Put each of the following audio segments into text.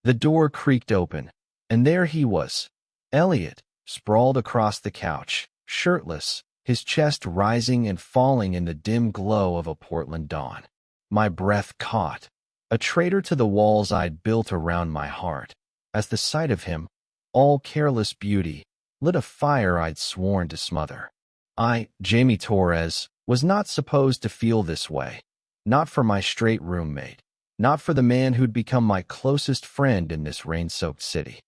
The door creaked open, and there he was, Elliot, sprawled across the couch, shirtless, his chest rising and falling in the dim glow of a Portland dawn. My breath caught, a traitor to the walls I'd built around my heart, as the sight of him, all careless beauty, lit a fire I'd sworn to smother. I, Jamie Torres, was not supposed to feel this way. Not for my straight roommate. Not for the man who'd become my closest friend in this rain-soaked city.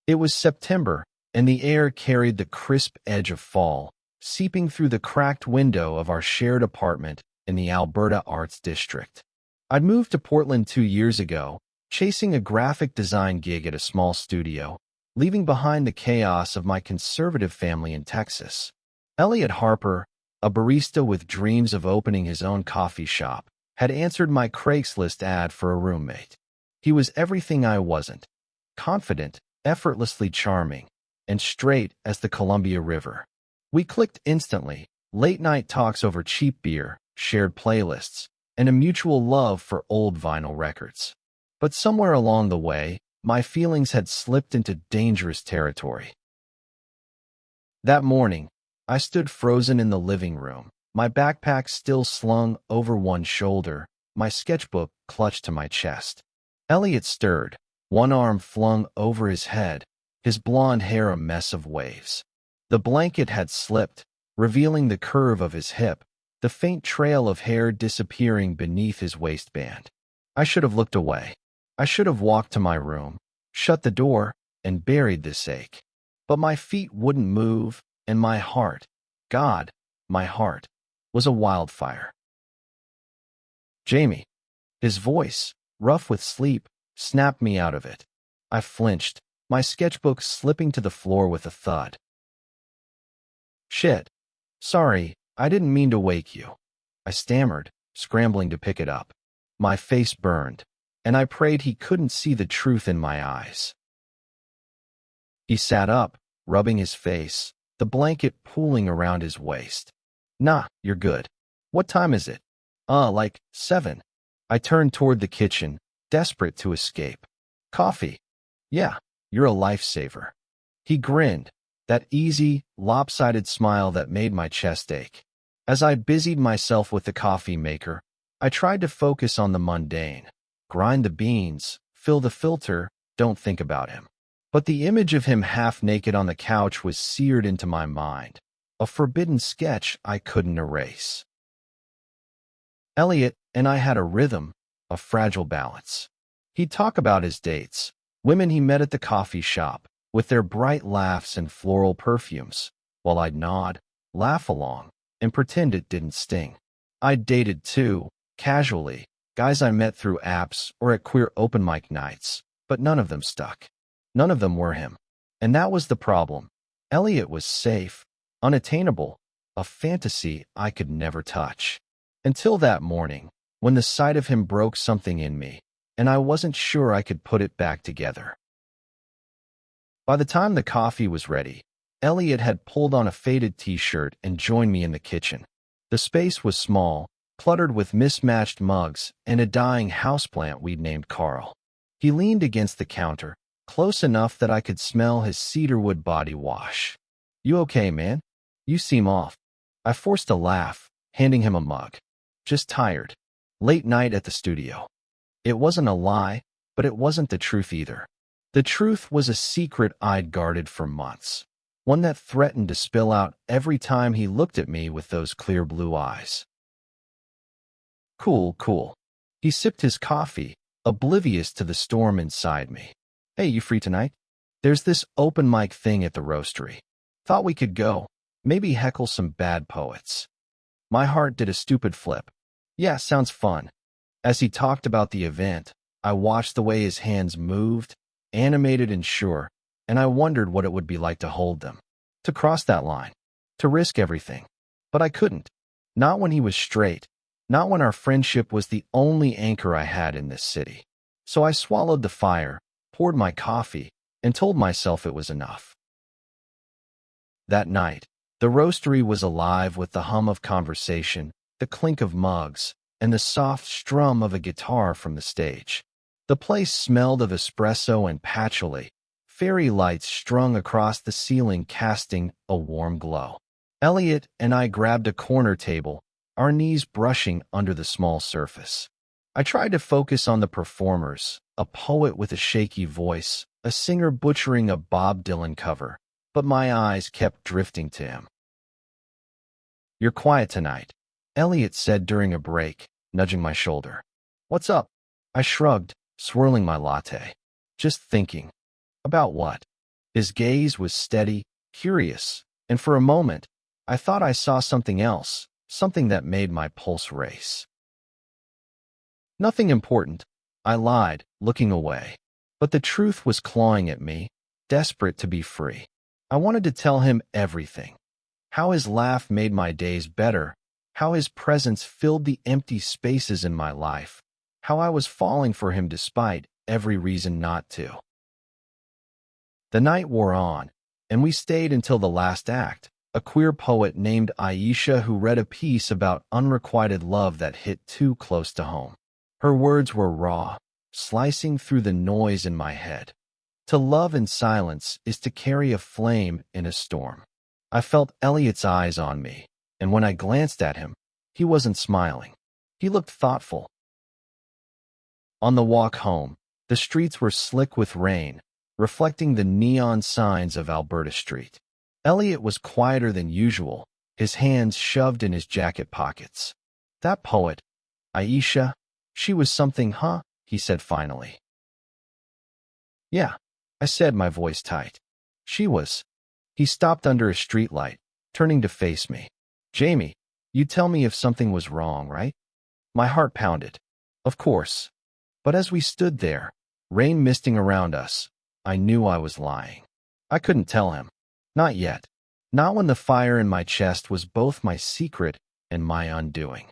It was September, and the air carried the crisp edge of fall, seeping through the cracked window of our shared apartment in the Alberta Arts District. I'd moved to Portland 2 years ago, chasing a graphic design gig at a small studio, leaving behind the chaos of my conservative family in Texas. Elliot Harper, a barista with dreams of opening his own coffee shop, had answered my Craigslist ad for a roommate. He was everything I wasn't: confident, effortlessly charming, and straight as the Columbia River. We clicked instantly, late-night talks over cheap beer, shared playlists, and a mutual love for old vinyl records. But somewhere along the way, my feelings had slipped into dangerous territory. That morning, I stood frozen in the living room, my backpack still slung over one shoulder, my sketchbook clutched to my chest. Elliot stirred, one arm flung over his head, his blonde hair a mess of waves. The blanket had slipped, revealing the curve of his hip, the faint trail of hair disappearing beneath his waistband. I should have looked away. I should have walked to my room, shut the door, and buried this ache. But my feet wouldn't move, and my heart, God, my heart, was a wildfire. Jamie. His voice, rough with sleep, snapped me out of it. I flinched, my sketchbook slipping to the floor with a thud. Shit. Sorry, I didn't mean to wake you. I stammered, scrambling to pick it up. My face burned, and I prayed he couldn't see the truth in my eyes. He sat up, rubbing his face, the blanket pooling around his waist. Nah, you're good. What time is it? Like 7. I turned toward the kitchen, desperate to escape. Coffee. Yeah, you're a lifesaver. He grinned, that easy, lopsided smile that made my chest ache. As I busied myself with the coffee maker, I tried to focus on the mundane. Grind the beans, fill the filter, don't think about him. But the image of him half-naked on the couch was seared into my mind, a forbidden sketch I couldn't erase. Elliot and I had a rhythm, a fragile balance. He'd talk about his dates, women he met at the coffee shop, with their bright laughs and floral perfumes, while I'd nod, laugh along, and pretend it didn't sting. I'd dated too, casually, guys I met through apps or at queer open mic nights, but none of them stuck. None of them were him. And that was the problem. Elliot was safe, unattainable, a fantasy I could never touch. Until that morning, when the sight of him broke something in me, and I wasn't sure I could put it back together. By the time the coffee was ready, Elliot had pulled on a faded t-shirt and joined me in the kitchen. The space was small, cluttered with mismatched mugs and a dying houseplant we'd named Carl. He leaned against the counter, close enough that I could smell his cedarwood body wash. You okay, man? You seem off. I forced a laugh, handing him a mug. Just tired. Late night at the studio. It wasn't a lie, but it wasn't the truth either. The truth was a secret I'd guarded for months. One that threatened to spill out every time he looked at me with those clear blue eyes. Cool, cool. He sipped his coffee, oblivious to the storm inside me. Hey, you free tonight? There's this open mic thing at the roastery. Thought we could go, maybe heckle some bad poets. My heart did a stupid flip. Yeah, sounds fun. As he talked about the event, I watched the way his hands moved, animated and sure, and I wondered what it would be like to hold them. To cross that line. To risk everything. But I couldn't. Not when he was straight. Not when our friendship was the only anchor I had in this city. So I swallowed the fire, poured my coffee, and told myself it was enough. That night, the roastery was alive with the hum of conversation, the clink of mugs, and the soft strum of a guitar from the stage. The place smelled of espresso and patchouli, fairy lights strung across the ceiling casting a warm glow. Elliot and I grabbed a corner table, our knees brushing under the small surface. I tried to focus on the performers, a poet with a shaky voice, a singer butchering a Bob Dylan cover, but my eyes kept drifting to him. "You're quiet tonight," Elliot said during a break, nudging my shoulder. "What's up?" I shrugged, swirling my latte. "Just thinking." "About what?" His gaze was steady, curious, and for a moment, I thought I saw something else, something that made my pulse race. "Nothing important," I lied, looking away. But the truth was clawing at me, desperate to be free. I wanted to tell him everything. How his laugh made my days better, how his presence filled the empty spaces in my life, how I was falling for him despite every reason not to. The night wore on, and we stayed until the last act, a queer poet named Aisha who read a piece about unrequited love that hit too close to home. Her words were raw, slicing through the noise in my head. To love in silence is to carry a flame in a storm. I felt Elliot's eyes on me, and when I glanced at him, he wasn't smiling. He looked thoughtful. On the walk home, the streets were slick with rain, reflecting the neon signs of Alberta Street. Elliot was quieter than usual, his hands shoved in his jacket pockets. "That poet, Aisha, she was something, huh?" he said finally. "Yeah," I said, my voice tight. "She was." He stopped under a streetlight, turning to face me. "Jamie, you'd tell me if something was wrong, right?" My heart pounded. Of course. But as we stood there, rain misting around us, I knew I was lying. I couldn't tell him. Not yet. Not when the fire in my chest was both my secret and my undoing.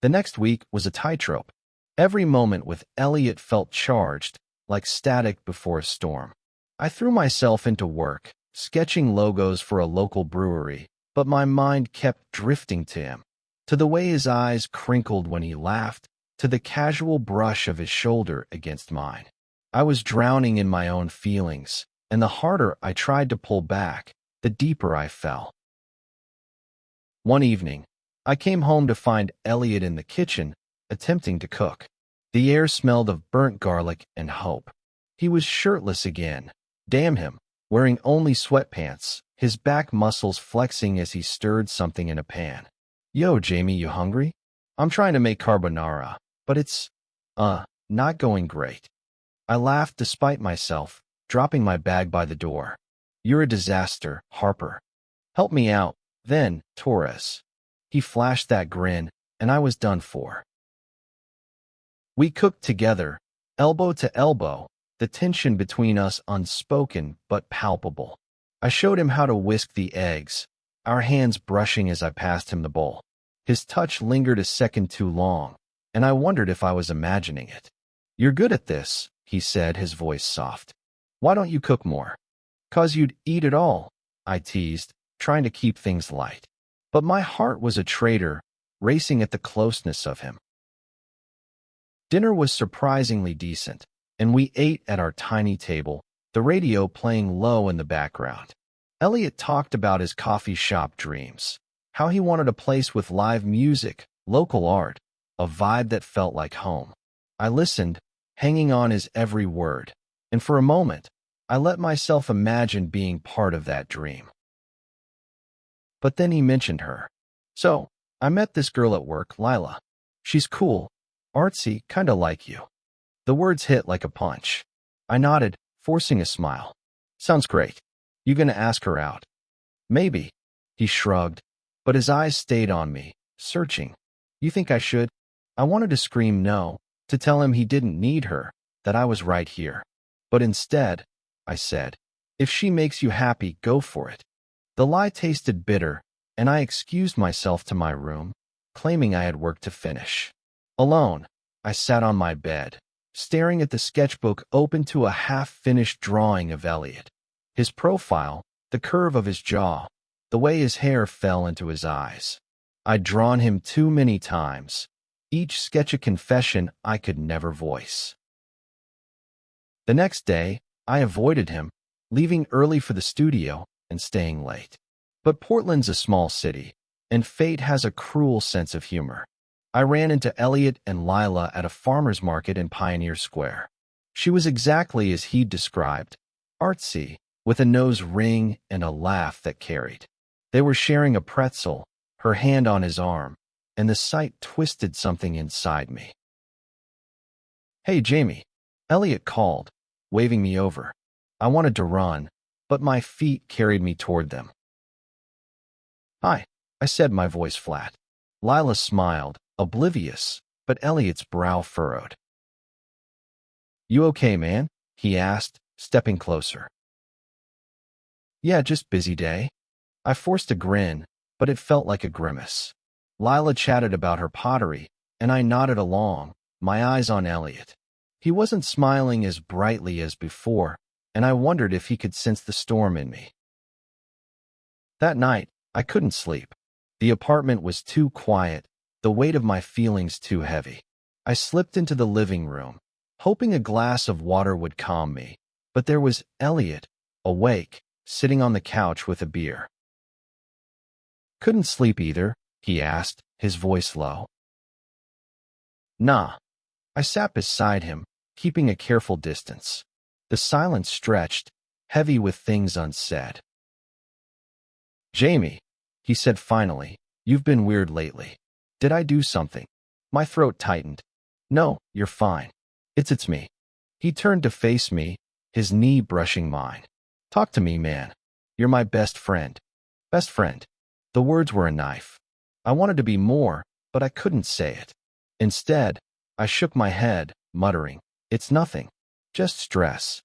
The next week was a tightrope. Every moment with Elliot felt charged, like static before a storm. I threw myself into work, sketching logos for a local brewery, but my mind kept drifting to him, to the way his eyes crinkled when he laughed, to the casual brush of his shoulder against mine. I was drowning in my own feelings, and the harder I tried to pull back, the deeper I fell. One evening, I came home to find Elliot in the kitchen, attempting to cook. The air smelled of burnt garlic and hope. He was shirtless again. Damn him, wearing only sweatpants, his back muscles flexing as he stirred something in a pan. "Yo, Jamie, you hungry? I'm trying to make carbonara, but it's, not going great." I laughed despite myself, dropping my bag by the door. "You're a disaster, Harper. Help me out, then, Torres." He flashed that grin, and I was done for. We cooked together, elbow to elbow, the tension between us unspoken but palpable. I showed him how to whisk the eggs, our hands brushing as I passed him the bowl. His touch lingered a second too long, and I wondered if I was imagining it. "You're good at this," he said, his voice soft. "Why don't you cook more?" "'Cause you'd eat it all," I teased, trying to keep things light. But my heart was a traitor, racing at the closeness of him. Dinner was surprisingly decent, and we ate at our tiny table, the radio playing low in the background. Elliot talked about his coffee shop dreams, how he wanted a place with live music, local art, a vibe that felt like home. I listened, hanging on his every word, and for a moment, I let myself imagine being part of that dream. But then he mentioned her. "So, I met this girl at work, Lila. She's cool, artsy, kinda like you." The words hit like a punch. I nodded, forcing a smile. "Sounds great. You gonna ask her out?" "Maybe." He shrugged, but his eyes stayed on me, searching. "You think I should?" I wanted to scream no, to tell him he didn't need her, that I was right here. But instead, I said, "If she makes you happy, go for it." The lie tasted bitter, and I excused myself to my room, claiming I had work to finish. Alone, I sat on my bed, staring at the sketchbook open to a half-finished drawing of Elliot. His profile, the curve of his jaw, the way his hair fell into his eyes. I'd drawn him too many times, each sketch a confession I could never voice. The next day, I avoided him, leaving early for the studio and staying late. But Portland's a small city, and fate has a cruel sense of humor. I ran into Elliot and Lila at a farmer's market in Pioneer Square. She was exactly as he'd described, artsy, with a nose ring and a laugh that carried. They were sharing a pretzel, her hand on his arm, and the sight twisted something inside me. "Hey, Jamie," Elliot called, waving me over. I wanted to run, but my feet carried me toward them. "Hi," I said, my voice flat. Lila smiled, oblivious, but Elliot's brow furrowed. "You okay, man?" he asked, stepping closer. "Yeah, just busy day." I forced a grin, but it felt like a grimace. Lila chatted about her pottery, and I nodded along, my eyes on Elliot. He wasn't smiling as brightly as before, and I wondered if he could sense the storm in me. That night, I couldn't sleep. The apartment was too quiet, the weight of my feelings too heavy. I slipped into the living room, hoping a glass of water would calm me, but there was Elliot, awake, sitting on the couch with a beer. "Couldn't sleep either?" he asked, his voice low. "Nah." I sat beside him, keeping a careful distance. The silence stretched, heavy with things unsaid. "Jamie," he said finally, "you've been weird lately. Did I do something?" My throat tightened. "No, you're fine. It's me." He turned to face me, his knee brushing mine. "Talk to me, man. You're my best friend." Best friend. The words were a knife. I wanted to be more, but I couldn't say it. Instead, I shook my head, muttering, "It's nothing. Just stress."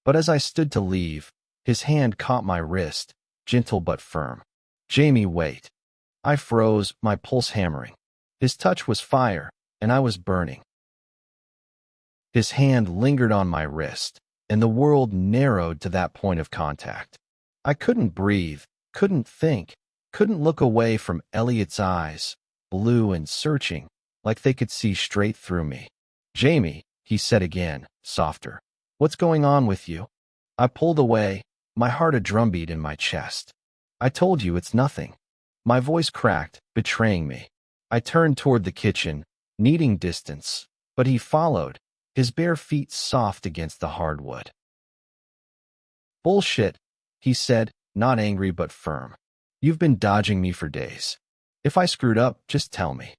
But as I stood to leave, his hand caught my wrist, gentle but firm. "Jamie, wait." I froze, my pulse hammering. His touch was fire, and I was burning. His hand lingered on my wrist, and the world narrowed to that point of contact. I couldn't breathe, couldn't think, couldn't look away from Elliot's eyes, blue and searching, like they could see straight through me. "Jamie," he said again, softer. "What's going on with you?" I pulled away, my heart a drumbeat in my chest. "I told you it's nothing." My voice cracked, betraying me. I turned toward the kitchen, needing distance, but he followed, his bare feet soft against the hardwood. "Bullshit," he said, not angry but firm. "You've been dodging me for days. If I screwed up, just tell me."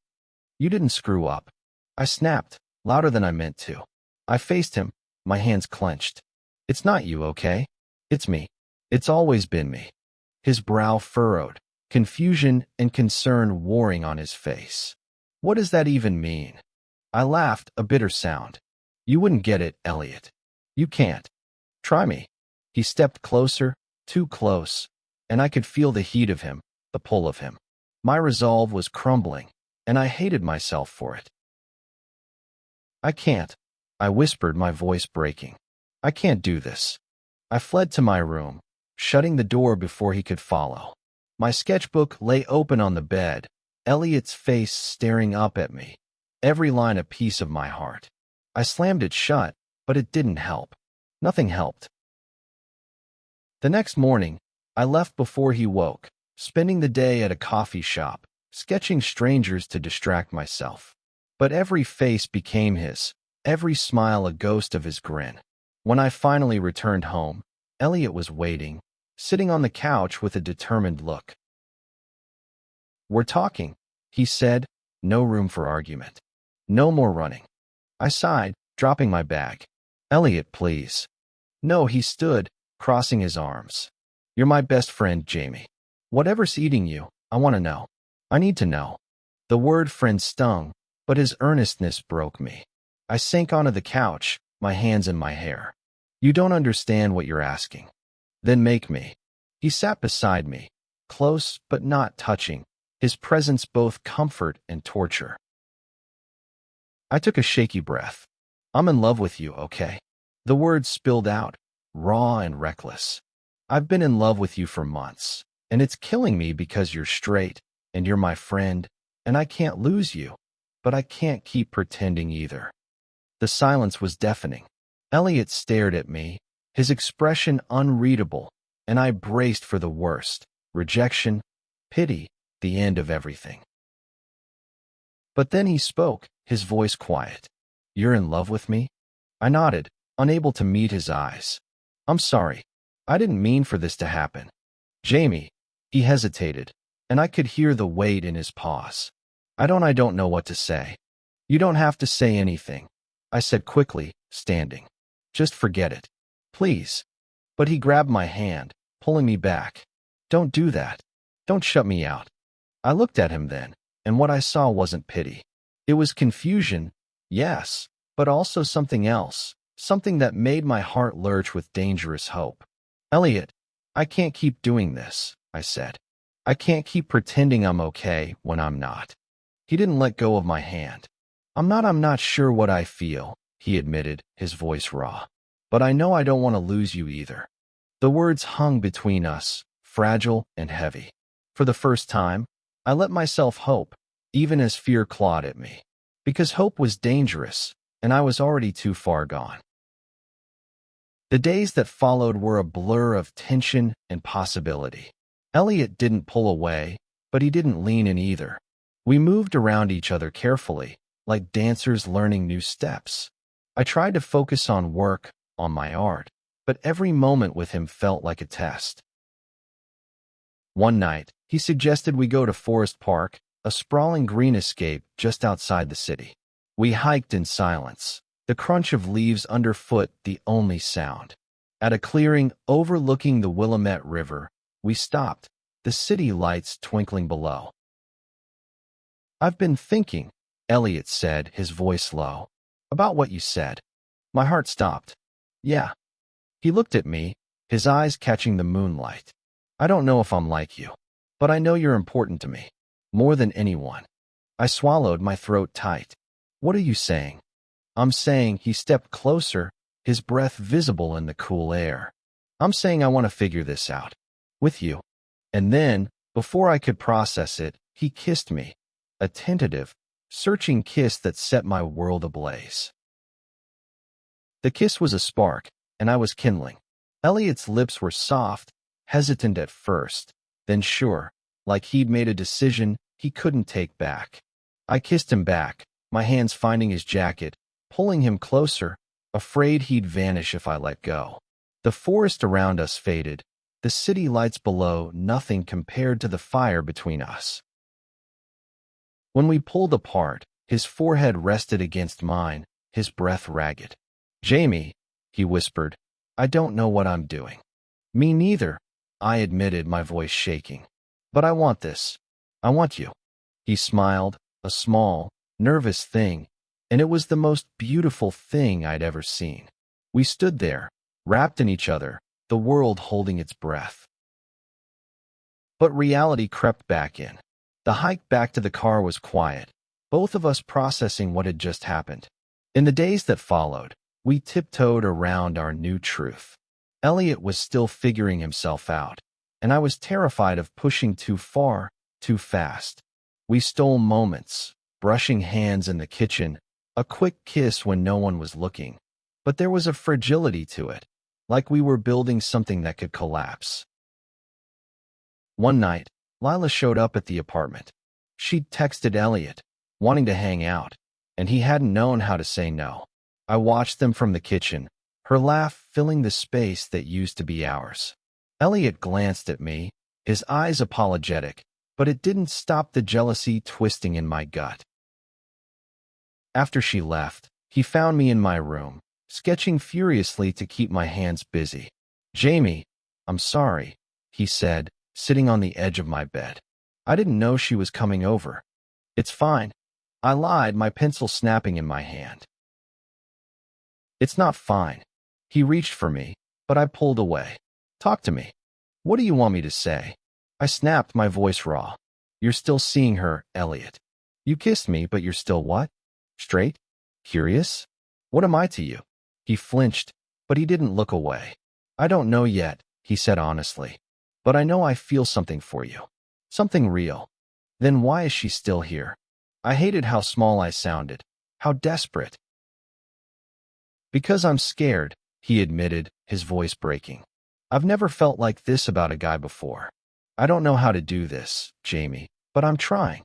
"You didn't screw up." I snapped, louder than I meant to. I faced him, my hands clenched. "It's not you, okay? It's me. It's always been me." His brow furrowed, confusion and concern warring on his face. "What does that even mean?" I laughed, a bitter sound. "You wouldn't get it, Elliot. You can't. Try me." He stepped closer, too close, and I could feel the heat of him, the pull of him. My resolve was crumbling, and I hated myself for it. "I can't," I whispered, my voice breaking. "I can't do this." I fled to my room, shutting the door before he could follow. My sketchbook lay open on the bed, Elliot's face staring up at me, every line a piece of my heart. I slammed it shut, but it didn't help. Nothing helped. The next morning, I left before he woke, spending the day at a coffee shop, sketching strangers to distract myself. But every face became his, every smile a ghost of his grin. When I finally returned home, Elliot was waiting, sitting on the couch with a determined look. "We're talking," he said, no room for argument. "No more running." I sighed, dropping my bag. "Elliot, please." "No," he stood, crossing his arms. "You're my best friend, Jamie. Whatever's eating you, I want to know. I need to know." The word friend stung, but his earnestness broke me. I sank onto the couch, my hands in my hair. "You don't understand what you're asking." "Then make me." He sat beside me, close but not touching, his presence both comfort and torture. I took a shaky breath. "I'm in love with you, okay?" The words spilled out, raw and reckless. "I've been in love with you for months, and it's killing me because you're straight, and you're my friend, and I can't lose you. but I can't keep pretending either." The silence was deafening. Elliot stared at me, his expression unreadable, and I braced for the worst: rejection, pity, the end of everything. But then he spoke, his voice quiet. "You're in love with me?" I nodded, unable to meet his eyes. "I'm sorry. I didn't mean for this to happen." "Jamie." He hesitated, and I could hear the weight in his pause. I don't know what to say." "You don't have to say anything," I said quickly, standing. "Just forget it. Please." But he grabbed my hand, pulling me back. "Don't do that. Don't shut me out." I looked at him then, and what I saw wasn't pity. It was confusion, yes, but also something else, something that made my heart lurch with dangerous hope. "Elliot, I can't keep doing this," I said. "I can't keep pretending I'm okay when I'm not." He didn't let go of my hand. I'm not sure what I feel," he admitted, his voice raw. "But I know I don't want to lose you either." The words hung between us, fragile and heavy. For the first time, I let myself hope, even as fear clawed at me. Because hope was dangerous, and I was already too far gone. The days that followed were a blur of tension and possibility. Elliot didn't pull away, but he didn't lean in either. We moved around each other carefully, like dancers learning new steps. I tried to focus on work, on my art, but every moment with him felt like a test. One night, he suggested we go to Forest Park, a sprawling greenscape just outside the city. We hiked in silence, the crunch of leaves underfoot the only sound. At a clearing overlooking the Willamette River, we stopped, the city lights twinkling below. "I've been thinking," Elliot said, his voice low, "about what you said." My heart stopped. "Yeah." He looked at me, his eyes catching the moonlight. "I don't know if I'm like you, but I know you're important to me, more than anyone." I swallowed, my throat tight. "What are you saying?" "I'm saying," he stepped closer, his breath visible in the cool air. "I'm saying I want to figure this out. With you." And then, before I could process it, he kissed me. A tentative, searching kiss that set my world ablaze. The kiss was a spark, and I was kindling. Elliot's lips were soft, hesitant at first, then sure, like he'd made a decision he couldn't take back. I kissed him back, my hands finding his jacket, pulling him closer, afraid he'd vanish if I let go. The forest around us faded, the city lights below nothing compared to the fire between us. When we pulled apart, his forehead rested against mine, his breath ragged. "Jamie," he whispered, "I don't know what I'm doing." "Me neither," I admitted, my voice shaking. "But I want this. I want you." He smiled, a small, nervous thing, and it was the most beautiful thing I'd ever seen. We stood there, wrapped in each other, the world holding its breath. But reality crept back in. The hike back to the car was quiet, both of us processing what had just happened. In the days that followed, we tiptoed around our new truth. Elliot was still figuring himself out, and I was terrified of pushing too far, too fast. We stole moments, brushing hands in the kitchen, a quick kiss when no one was looking. But there was a fragility to it, like we were building something that could collapse. One night, Lila showed up at the apartment. She'd texted Elliot, wanting to hang out, and he hadn't known how to say no. I watched them from the kitchen, her laugh filling the space that used to be ours. Elliot glanced at me, his eyes apologetic, but it didn't stop the jealousy twisting in my gut. After she left, he found me in my room, sketching furiously to keep my hands busy. "Jamie, I'm sorry," he said, sitting on the edge of my bed. "I didn't know she was coming over." "It's fine," I lied, my pencil snapping in my hand. "It's not fine." He reached for me, but I pulled away. "Talk to me. What do you want me to say?" I snapped, my voice raw. "You're still seeing her, Elliot. You kissed me, but you're still what? Straight? Curious? What am I to you?" He flinched, but he didn't look away. "I don't know yet," he said honestly. "But I know I feel something for you. Something real." "Then why is she still here?" I hated how small I sounded, how desperate. Because I'm scared, he admitted, his voice breaking. I've never felt like this about a guy before. I don't know how to do this, Jamie, but I'm trying.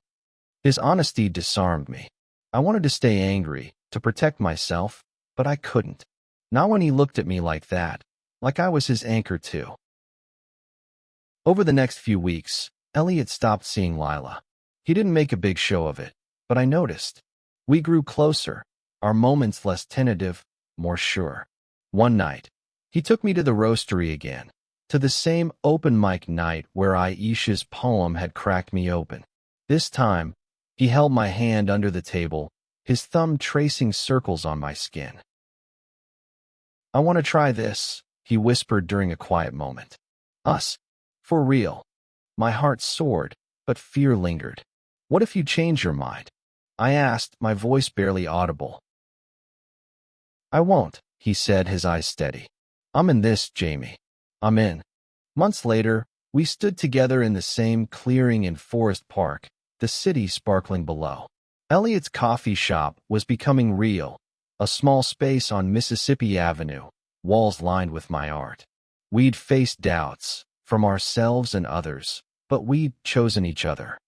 His honesty disarmed me. I wanted to stay angry, to protect myself, but I couldn't. Not when he looked at me like that, like I was his anchor too. Over the next few weeks, Elliot stopped seeing Lila. He didn't make a big show of it, but I noticed. We grew closer, our moments less tentative, more sure. One night, he took me to the roastery again, to the same open mic night where Aisha's poem had cracked me open. This time, he held my hand under the table, his thumb tracing circles on my skin. I want to try this, he whispered during a quiet moment. Us. For real. My heart soared, but fear lingered. What if you change your mind? I asked, my voice barely audible. I won't, he said, his eyes steady. I'm in this, Jamie. I'm in. Months later, we stood together in the same clearing in Forest Park, the city sparkling below. Elliot's coffee shop was becoming real, a small space on Mississippi Avenue, walls lined with my art. We'd faced doubts, from ourselves and others, but we'd chosen each other.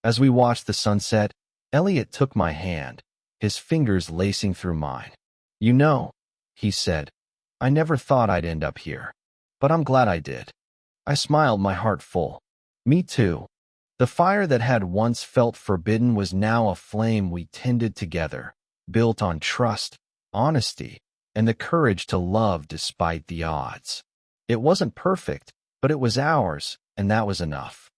As we watched the sunset, Elliot took my hand, his fingers lacing through mine. You know, he said, I never thought I'd end up here, but I'm glad I did. I smiled, my heart full. Me too. The fire that had once felt forbidden was now a flame we tended together, built on trust, honesty, and the courage to love despite the odds. It wasn't perfect, but it was ours, and that was enough.